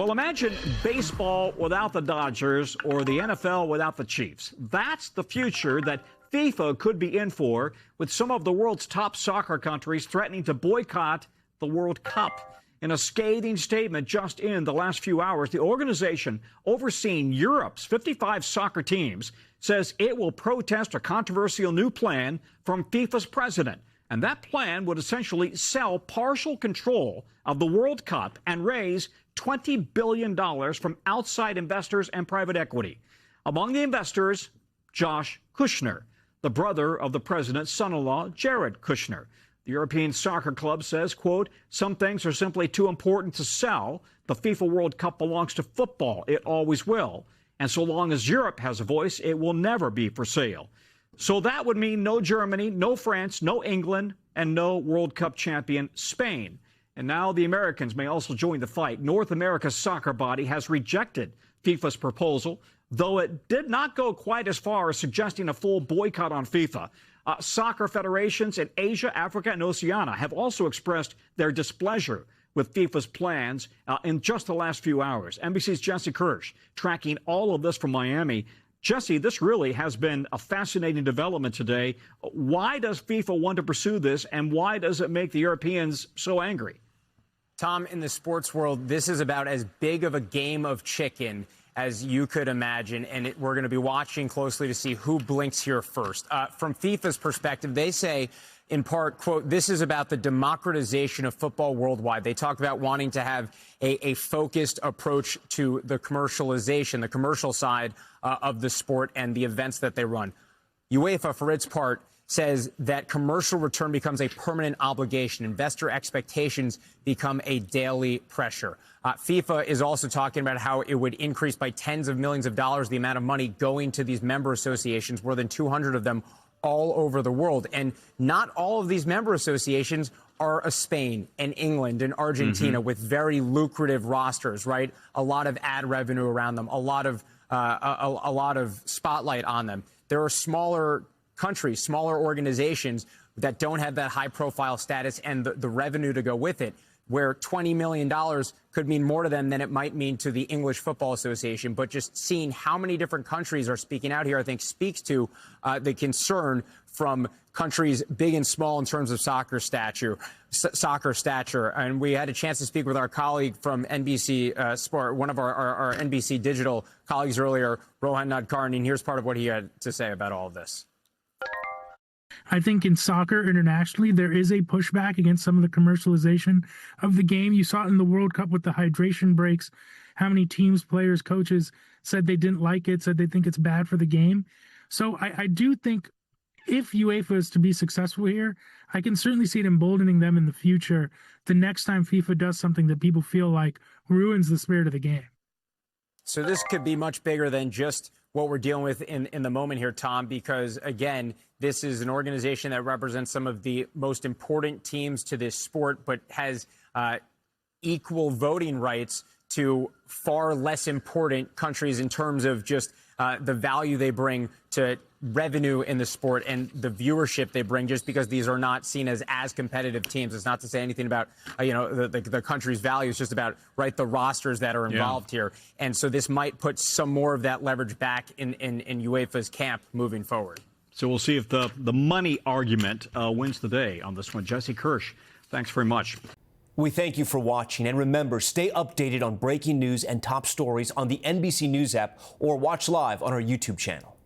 Well, imagine baseball without the Dodgers or the NFL without the Chiefs. That's the future that FIFA could be in for, with some of the world's top soccer countries threatening to boycott the World Cup. In a scathing statement just in the last few hours, the organization overseeing Europe's 55 soccer teams says it will protest a controversial new plan from FIFA's president. And that plan would essentially sell partial control of the World Cup and raise $20 billion from outside investors and private equity. Among the investors, Josh Kushner, the brother of the president's son-in-law, Jared Kushner. The European Soccer Club says, quote, some things are simply too important to sell. The FIFA World Cup belongs to football. It always will. And so long as Europe has a voice, it will never be for sale. So that would mean no Germany, no France, no England, and no World Cup champion Spain. And now the Americans may also join the fight. North America's soccer body has rejected FIFA's proposal, though it did not go quite as far as suggesting a full boycott on FIFA. Soccer federations in Asia, Africa, and Oceania have also expressed their displeasure with FIFA's plans in just the last few hours. NBC's Jesse Kirsch tracking all of this from Miami. Jesse, this really has been a fascinating development today. Why does FIFA want to pursue this, and why does it make the Europeans so angry? Tom, in the sports world, this is about as big of a game of chicken as you could imagine, and we're going to be watching closely to see who blinks here first. From FIFA's perspective, they say, in part, quote, this is about the democratization of football worldwide. They talk about wanting to have a focused approach to the commercialization, the commercial side of the sport and the events that they run. UEFA, for its part, says that commercial return becomes a permanent obligation. Investor expectations become a daily pressure. FIFA is also talking about how it would increase by tens of millions of dollars the amount of money going to these member associations, more than 200 of them all over the world. And not all of these member associations are Spain and England and Argentina with very lucrative rosters, right? A lot of ad revenue around them, a lot of spotlight on them. There are smaller countries, smaller organizations that don't have that high-profile status and the revenue to go with it, where $20 million could mean more to them than it might mean to the English Football Association. But just seeing how many different countries are speaking out here, I think, speaks to the concern from countries big and small in terms of soccer stature. And we had a chance to speak with our colleague from NBC Sport, one of our NBC Digital colleagues earlier, Rohan Nadkarni, and here's part of what he had to say about all of this. I think in soccer internationally, there is a pushback against some of the commercialization of the game. You saw it in the World Cup with the hydration breaks, how many teams, players, coaches said they didn't like it, said they think it's bad for the game. So I do think if UEFA is to be successful here, I can certainly see it emboldening them in the future the next time FIFA does something that people feel like ruins the spirit of the game. So this could be much bigger than just what we're dealing with in the moment here, Tom, because, again, this is an organization that represents some of the most important teams to this sport, but has equal voting rights to far less important countries in terms of just the value they bring to revenue in the sport and the viewership they bring, just because these are not seen as competitive teams. It's not to say anything about, the country's value. It's just about, right, the rosters that are involved here. And so this might put some more of that leverage back in UEFA's camp moving forward. So we'll see if the money argument wins the day on this one. Jesse Kirsch, thanks very much. We thank you for watching, and remember, stay updated on breaking news and top stories on the NBC News app or watch live on our YouTube channel.